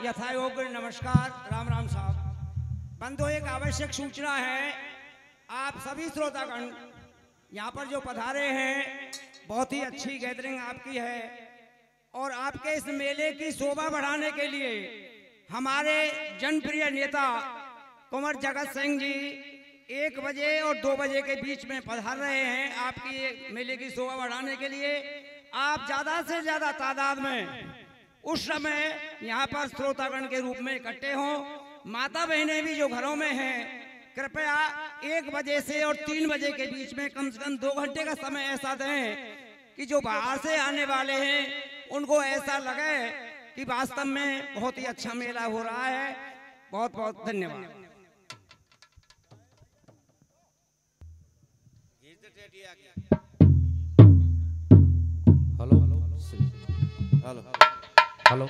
यथायोग्य नमस्कार। राम राम साहब। बंधु, एक आवश्यक सूचना है। आप सभी श्रोतागण यहाँ पर जो पधारे हैं, बहुत ही अच्छी गैदरिंग आपकी है और आपके इस मेले की शोभा बढ़ाने के लिए हमारे जनप्रिय नेता कुंवर जगत सिंह जी 1 बजे और 2 बजे के बीच में पधार रहे हैं। आपकी मेले की शोभा बढ़ाने के लिए आप ज़्यादा से ज़्यादा तादाद में उस समय यहाँ पर श्रोतागण के रूप में इकट्ठे हों। माता बहनें भी जो घरों में हैं, कृपया 1 बजे से और 3 बजे के बीच में कम से कम 2 घंटे का समय ऐसा दें कि जो बाहर से आने वाले हैं उनको ऐसा लगे कि वास्तव में बहुत ही अच्छा मेला हो रहा है। बहुत बहुत धन्यवाद। Hello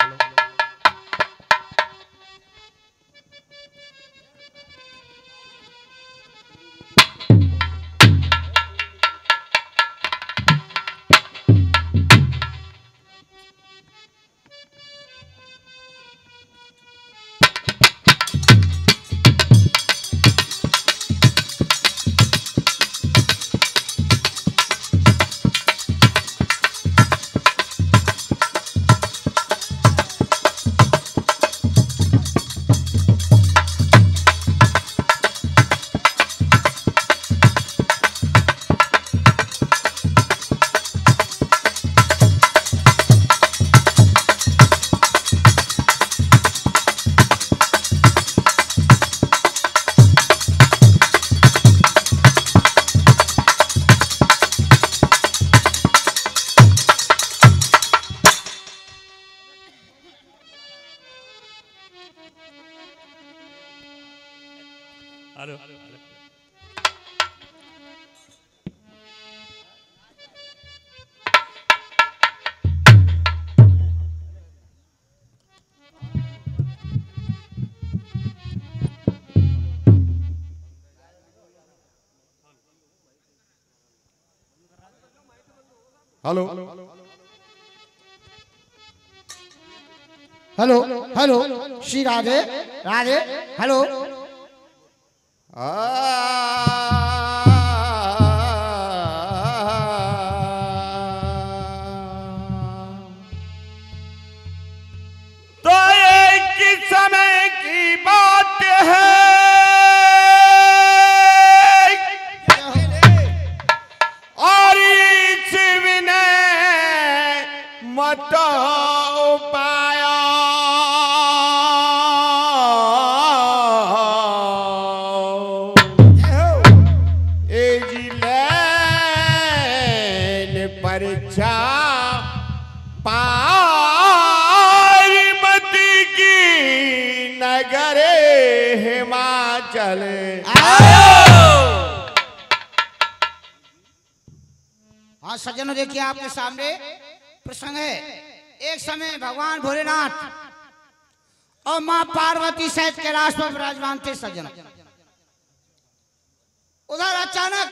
hello hello hello hello hello Shri Radhe Radhe hello. तो एक समय की बात है, मत पाया एजिलैन परीक्षा पार्वती की नगरे हिमाचल। हाँ सज्जनों, देखिए आपके सामने प्रसंग है। एक समय भगवान भोलेनाथ और मां पार्वती सहित कैलाश पर विराजमान थे सज्जनों। उधर अचानक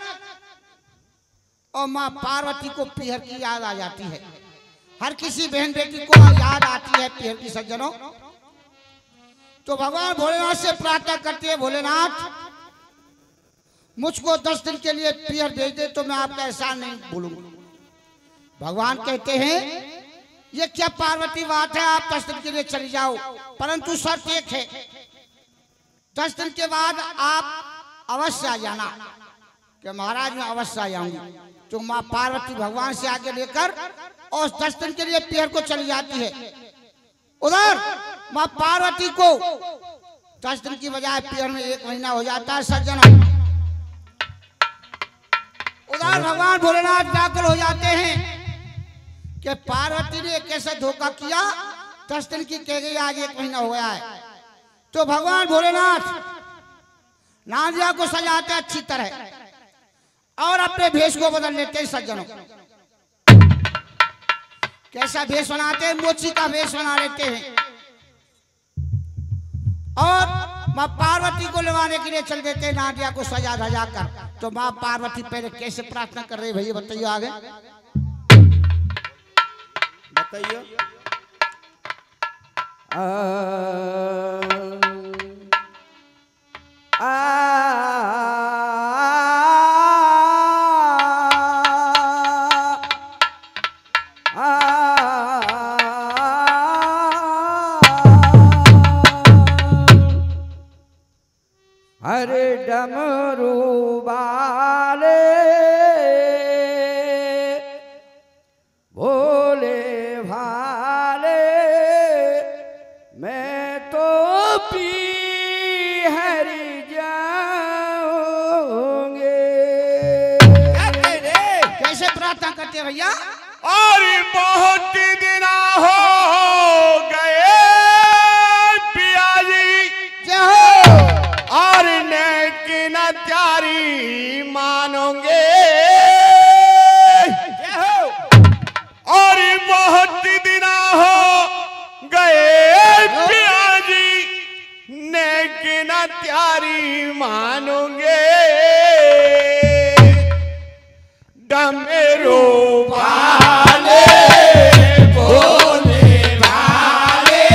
और मां पार्वती को पीहर की याद आ जाती है। हर किसी बहन बेटी को याद आती है पीहर की सज्जनों। तो भगवान भोलेनाथ से प्रार्थना करती है, भोलेनाथ मुझको 10 दिन के लिए पीहर भेज दे तो मैं आपका एहसान नहीं भूलूंगा। भगवान कहते हैं, ये क्या पार्वती बात है, आप 10 दिन के लिए चली जाओ, परंतु शर्त एक है, 10 दिन के बाद आप अवश्य आ जाना। कि महाराज मैं अवश्य आ जाऊंगी। तो माँ पार्वती भगवान से आगे लेकर और 10 दिन के लिए पीहर को चली जाती है। उधर माँ पार्वती को 10 दिन की बजाय पीहर में 1 महीना हो जाता है सज्जनों। उधर भगवान भोलेनाथ व्याकुल हो जाते हैं कि पार्वती ने कैसे धोखा किया, 10 दिन की कह गई, आज 1 महीना हो गया है। तो भगवान भोलेनाथ नांदिया को सजाते अच्छी तरह और अपने भेष को बदल लेते हैं सज्जनों। कैसा भेष बनाते हैं, मोची का भेष बना लेते हैं और माँ पार्वती को लेवाने के लिए चल देते हैं नांदिया को सजा धजा कर। तो माँ पार्वती पहले कैसे प्रार्थना कर रही है भैया बताइए, आगे बताइए। हरे डमरू वाले भोले भाले मैं तो पी हरि जाऊंगे। कैसे प्रार्थना करते भैया? और बहुत दिन हो गए पिया जी, जय हो। और नेकिन त्यारी मानोगे। और बहुत दिन हो गए पिया जी, नेकिन त्यारी मानोगे। डमरू वाले भोले भाले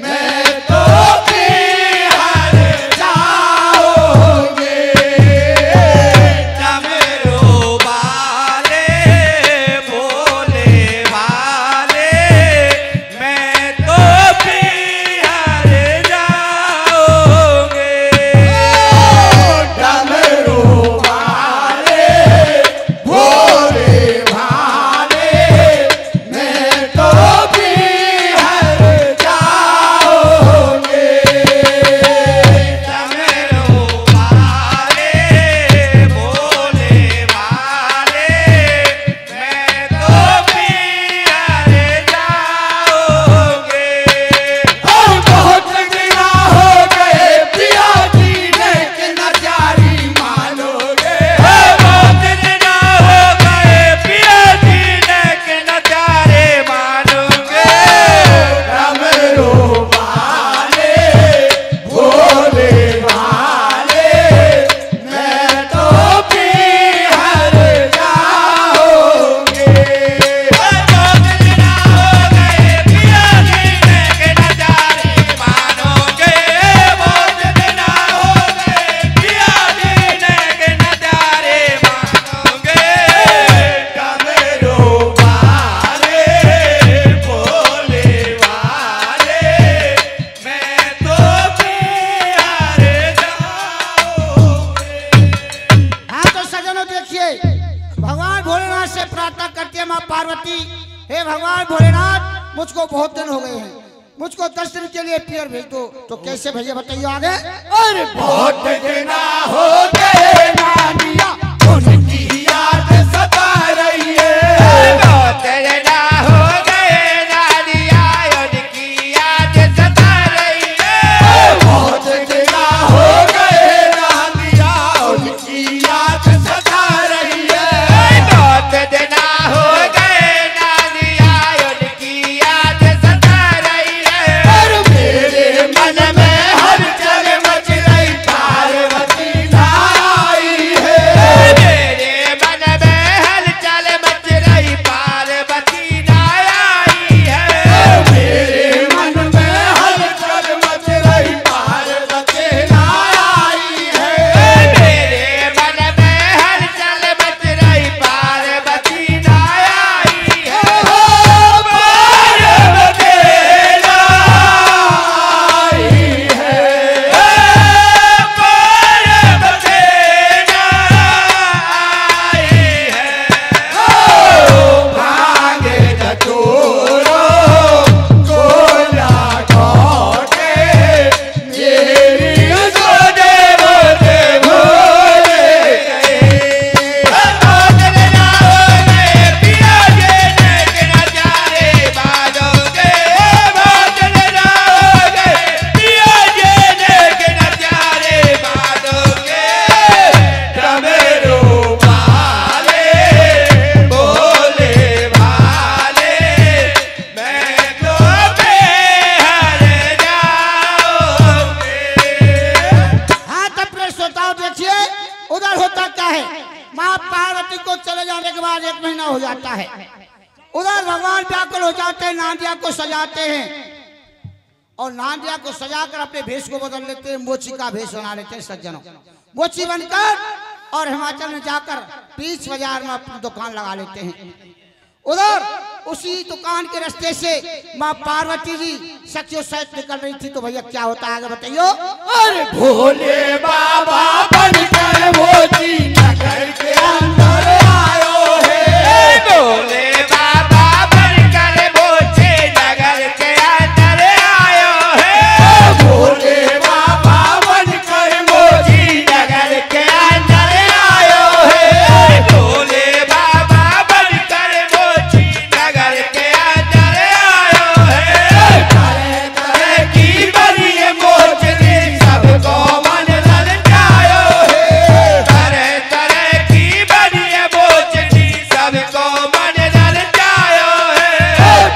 मैं तो बिहार जाओगे। डमरू वाले भोले भाले मैं तो बिहार जाओगे। डमरू वाले भोले भाले मैं तो बिहार जाओगे। डमरू वाले भोले भाले मैं तो बिहार जाओगे। और बहुत दिन हो गए पिया जी, लेकिन त्यारी मानोगे। बहुत दिन हो गए पिया जी, लेकिन त्यारे मानोगे। डमरू वाले भोले भाले मैं तो बिहार जाओगे। बहुत दिन हो गए पिया जी, लेकिन त्यारे मानोगे। बहुत दिन हो गए पिया जी, लेकिन त्यारे मानोगे। डमरू वाले भोले भाले मैं तो बिहार जाऊंगे। हाँ तो सजनों देखिए, भगवान भोलेनाथ से प्रार्थना करती है माँ पार्वती, हे भगवान भोलेनाथ मुझको बहुत दिन हो गए हैं, मुझको 10 दिन के लिए पियर भेज दो। तो कैसे भैया बताइए आगे? अरे बहुत दिन हो गए नानिया, उनकी याद सता रही है। बहुत दिन हो गए नानिया, उनकी याद सता रही है। बहुत दिन हो गए नानिया, उनकी याद सता रही है। बहुत दिन हो गए नानिया, उनकी याद सता रही है। और मेरे मन में हलचल मच रही, पार्वती आई है। मेरे मन में हलचल मच रही, पार्वती आई है। मेरे मन में हलचल मच रही, पार्वती आई है। मेरे मन में हलचल मच रही, पार्वती आई है। पार्वती आई है। पार्वती आई है। भागे चतुरो गोला घोटे, मेरी सो देव देव भोले गए। बहुत दिन हो गए पिया जी, लेकिन त्यारे मानोगे। बहुत दिन हो गए पिया जी, लेकिन त्यारे मानोगे। डमरू वाले भोले भाले मैं तो बिहार जाऊंगे। हाँ तब प्रिय श्रोताओं देखिए, उधर होता क्या है, माँ पार्वती को चले जाने के बाद 1 महीना हो जाता है। उधर भगवान व्याकुल हो जाते हैं, नांदिया को सजाते हैं। और नांदिया को सजाकर अपने भेष को बदल लेते हैं, मोची का भेष बना लेते हैं सज्जनों। मोची बनकर और हिमाचल में जाकर बीच बाजार में अपनी दुकान लगा लेते हैं। उधर उसी दुकान के रास्ते से माँ पार्वती जी सखियों सहित निकल रही थी। तो भैया क्या होता है आगे बताइयो। अरे भोले बाबा बनकर मोची नगर के अंदर आयो है। भोले बाबा बनकर मोची नगर के अंदर आयो है। भोले बाबा बनकर मोची नगर के अंदर आयो है। भोले बाबा बनकर मोची नगर के अंदर आयो है। तरह तरह की बनी मोचनी सबको मन ललचायो है। तरह तरह की बनी मोचनी सबको मन ललचायो है।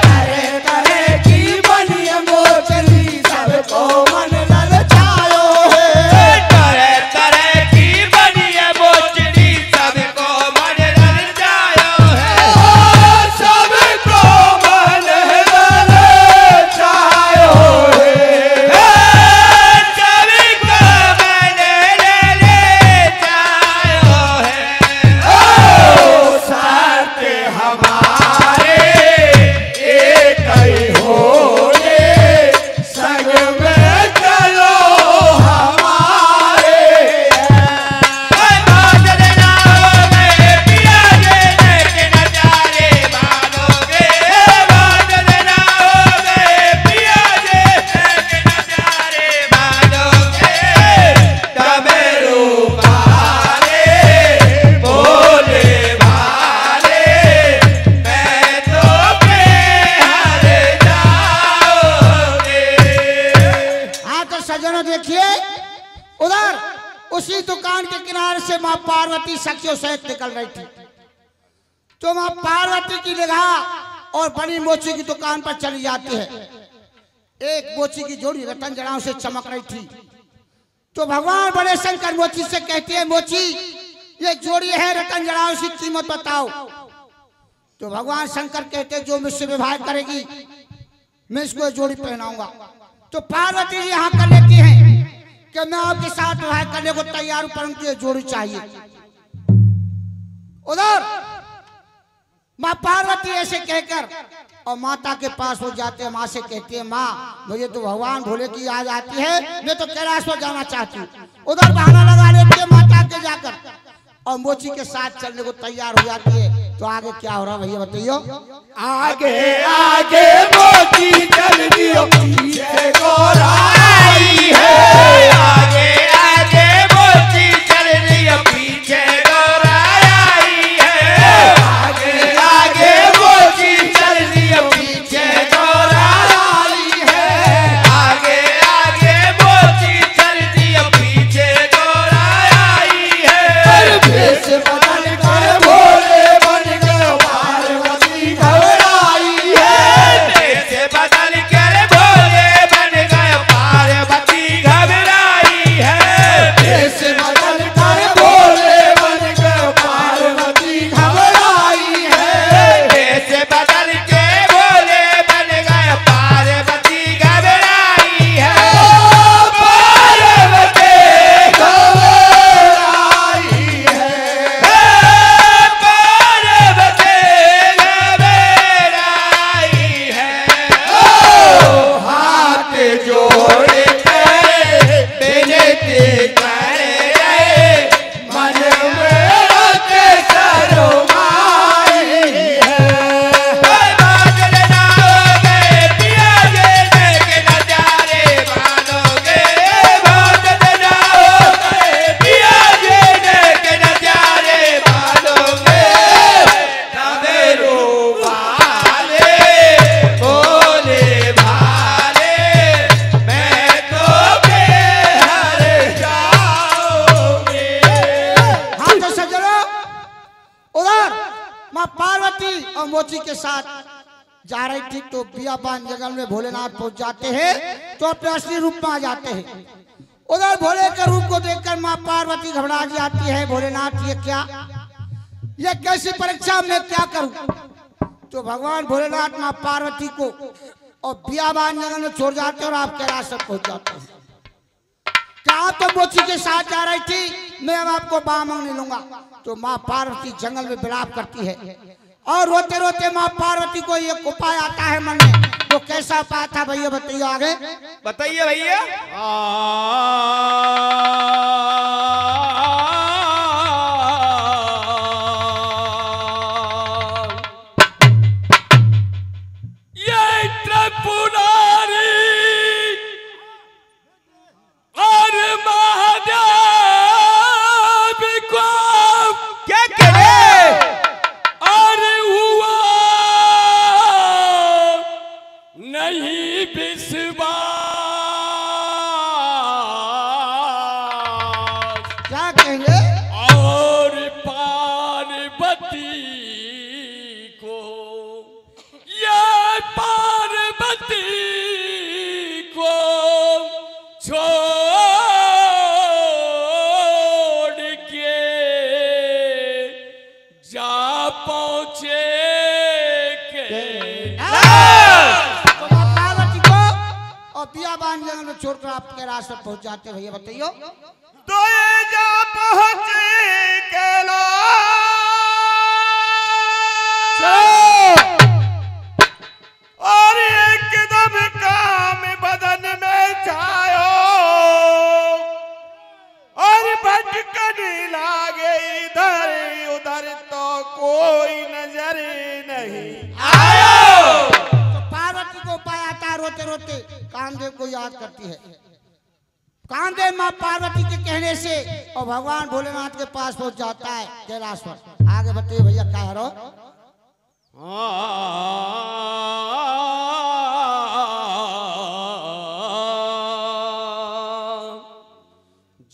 तरह तरह की बनी मोचनी सबको मन ललचायो है। तरह तरह की बनी मोचनी सबको मन ललचायो है। सबको मन ललचायो है। सभी को मन ललचायो है। साथ हमारे एक ही होंगे, संग में चलो हमारे। हाँ तो सज्जनों देखिए, उधर उसी दुकान के किनारे से माँ पार्वती सखियों सहित निकल रही थी। तो माँ पार्वती की निगाह और बनी मोची की दुकान पर चली जाती है। एक मोची की जोड़ी रतन जड़ाओं से चमक रही थी। तो भगवान बड़े शंकर मोची से कहते हैं, मोची ये जोड़ी है रतन जड़ाओं की कीमत बताओ। तो भगवान शंकर कहते हैं, जो मुझसे विवाह करेगी मैं इसको ये जोड़ी पहनाऊंगा। तो पार्वती जी यहाँ कर लेती हैं कि मैं आपके साथ विवाह करने को तैयार हूं, परंतु ये जोड़ी चाहिए। उधर माँ पार्वती ऐसे कहकर और माता के पास हो जाते हैं। माँ से कहती है, माँ मुझे तो भगवान भोले की याद आती है, मैं तो कैलाश पर जाना चाहती हूँ। उधर बहाना लगा लेती है माता के जाकर और मोची के साथ चलने को तैयार हो जाती है। तो आगे क्या हो रहा भैया बताइयो। आगे आगे मोची चल दियो, पीछे गोराई है। आगे आगे मोची चल रही है, पीछे गोराई है। आगे आगे मोची चल रही है, पीछे गोराई है। आगे आगे मोची चल रही है, पीछे गोराई है। भेष बदल कर भोले बन गए, पार्वती घबराई है। भेष बदल कर भोले बन गए, पार्वती घबराई है। भेष बदल कर भोले बन गए, पार्वती घबराई है। भेष बदल के भोले बन गए, पार्वती घबराई है। पार्वती घबराई है। पार्वती घबराई है। हाथ जोड़ के विनती कर रहे, मन में रख शर्माई है। बादल ना होगे, पिया जे देख नजारे मानोगे। बादल ना होगे, पिया जे देख नजारे मानोगे। तबे रूपाले भोले भाले, मैं तो बेहर जाऊंगी। हाँ तो सज्जनों, उधर माँ पार्वती और मोची के साथ जा रही थी। तो बियाबान जंगल में भोलेनाथ पहुंच जाते हैं। तो अपने असली रूप में आ जाते हैं। उधर भोले के रूप को देखकर माँ पार्वती घबरा जाती है। भोलेनाथ ये कैसी परीक्षा मैं क्या करूं। तो भगवान भोलेनाथ माँ पार्वती को और बियाबान जंगल में छोड़ जाते और आप कैलाश तक पहुंच जाते हैं। क्या तो मोची के साथ जा रही थी, मैं अब आपको बाह मांगने लूंगा। तो माँ पार्वती जंगल में विलाप करती है और रोते रोते माँ पार्वती को एक उपाय आता है मन में। तो कैसा उपाय था भैया, बताइए आगे। बताइए भैया। ये त्रिपुरारी और महादेव को क्या करे? और हुआ नहीं विश्वास। क्या कहेंगे? और पार्वती को, ये पार्वती को छोड़ के जा पहुंचे के तो माँ पार्वती को और बियाबान जंगल में छोड़कर आप कैलाश तक पहुंच जाते भैया, बताइए। तो ये जा पहुंचे और एकदम काम बदन में छायो और भटकने लागे इधर उधर तो कोई नजर नहीं आयो। तो पार्वती को उपाय आता है, रोते रोते कामदेव को याद करती है। कामदेव माँ पार्वती के कहने से और भगवान भोलेनाथ के पास पहुंच जाता है कैलाश पर। आगे बताइए भैया क्या है रो?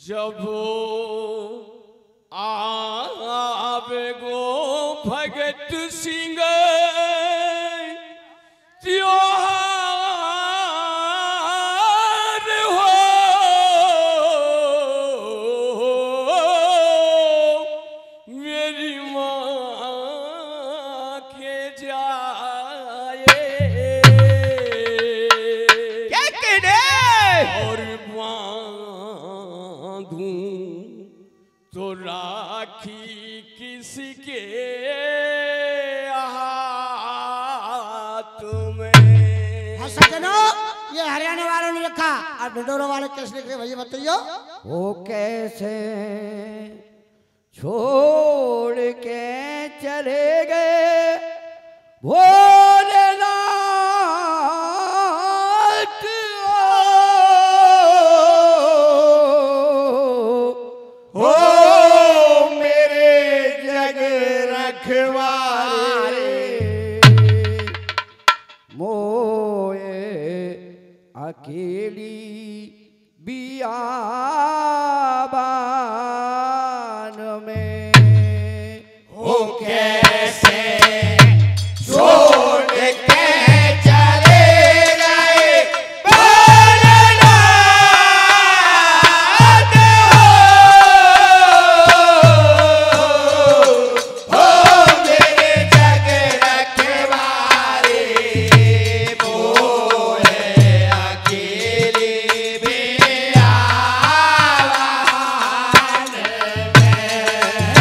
जब आवे गो भगत सिंह त्योहार हो, मेरी माँ के जाए क्या करे? और बांधूं तो राखी किसके हाथ में। हाँ सज्जनों, ये हरियाणा वालों ने लिखा और ढिंढोरा वाले कैसे लिखे भैया बताइए। वो कैसे छोड़ के चले गए भोलेनाथ, हो मेरे जग रखवारे मोए अकेली बियाबान में। हो कैसे छोड़ के चले गए भोलेनाथ, हो मेरे जग रखवारे मोए अकेली बियाबान में।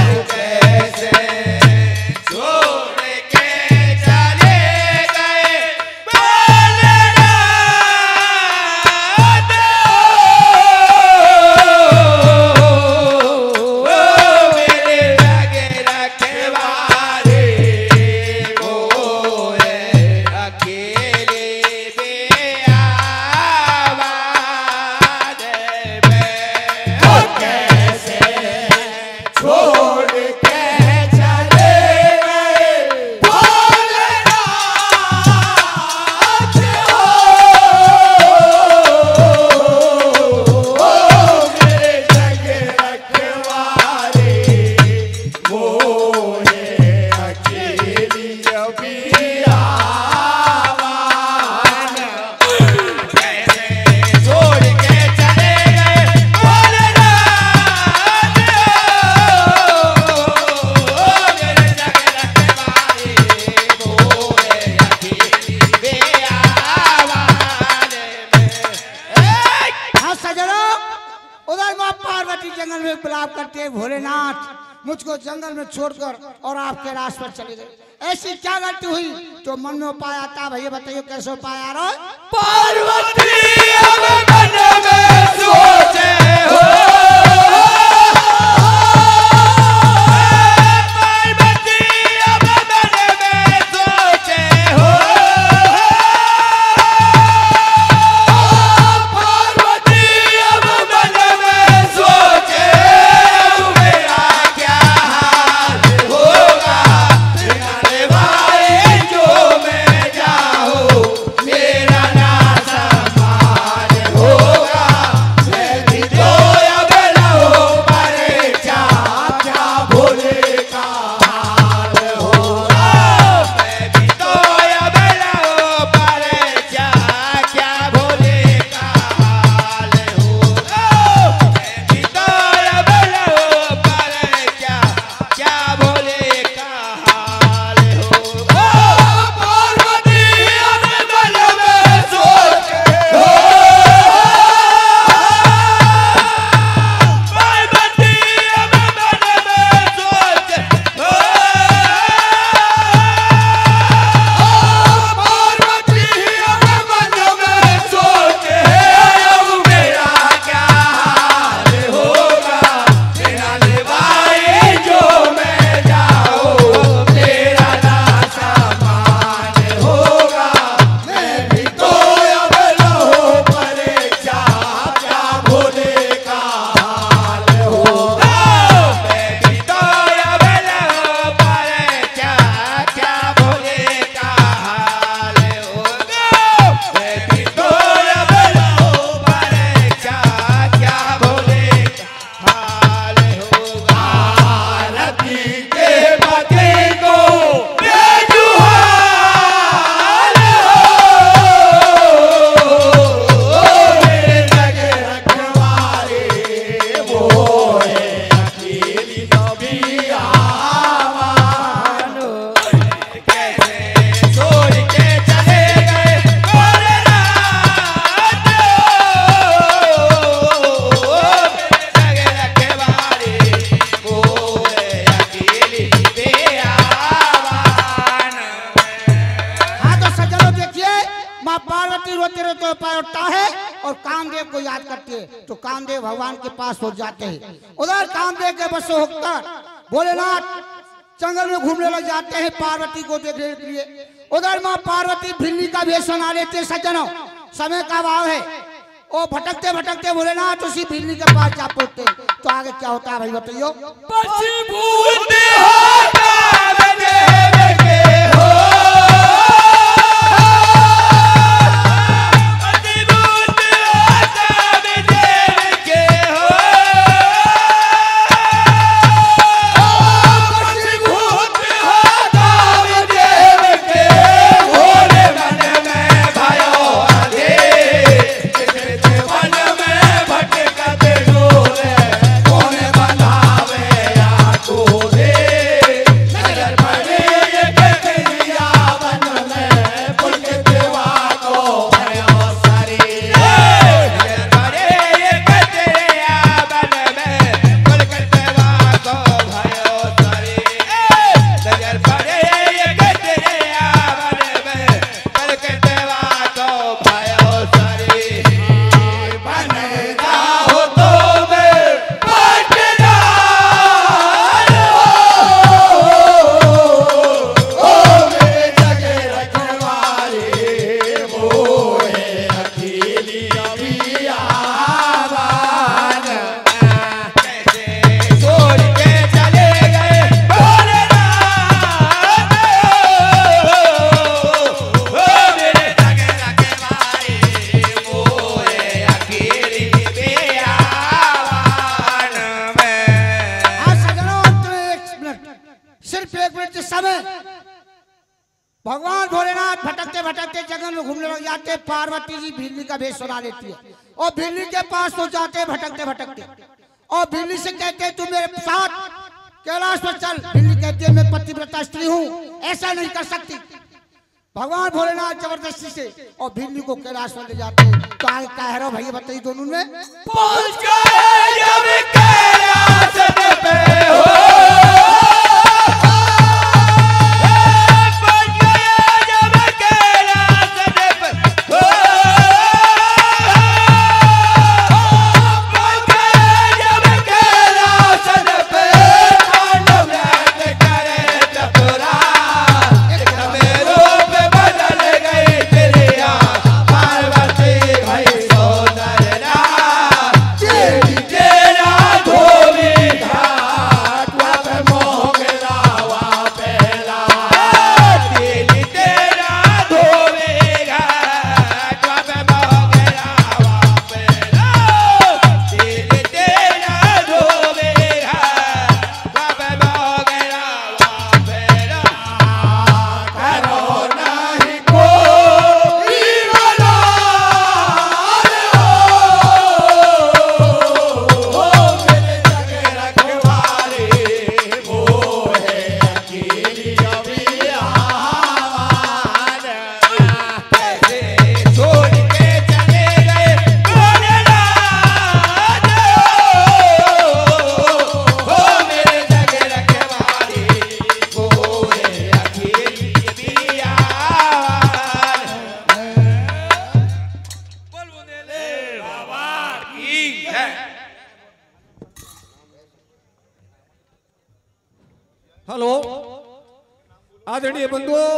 सजनो, उधर माँ पार्वती जंगल में विलाप करते, भोलेनाथ मुझको जंगल में छोड़कर और आपके रास्ते पर चले गए। ऐसी क्या गलती हुई तो मन में उपाय आता? भैया बताइए कैसे उपाय आ रहा है? पार्वती अब मन में सोचे हो, तो कामदेव भगवान के पास हो जाते हैं। उधर कामदेव के बस होकर भोलेनाथ जंगल में घूमने लग जाते हैं पार्वती को देखने के लिए। उधर माँ पार्वती भिल्ली का वेश बना लेते। सज्जनों, समय का अभाव है, वो भटकते भटकते भोलेनाथ उसी भिल्ली के पास जा पहुंचते। तो आगे क्या होता है भाई बताइयो? भगवान भोलेनाथ भटकते भटकते जंगल में घूमने लग जाते। पार्वती जी भिल्ली का वेश बना लेती है और भिल्ली के पास हो जाते भटकते भटकते और भिल्ली से कहते तू मेरे साथ कैलाश पर चल। भिल्ली कहती है मैं पतिव्रता स्त्री हूँ, ऐसा नहीं कर सकती। भगवान भोलेनाथ जबरदस्ती से और भिल्ली को कैलाश में ले जाते हैं। तो आगे कह रहा भैया बताइए दोनों में पहुंच गए जब कैलाश पे हो हेलो आदरणीय बंधुओं,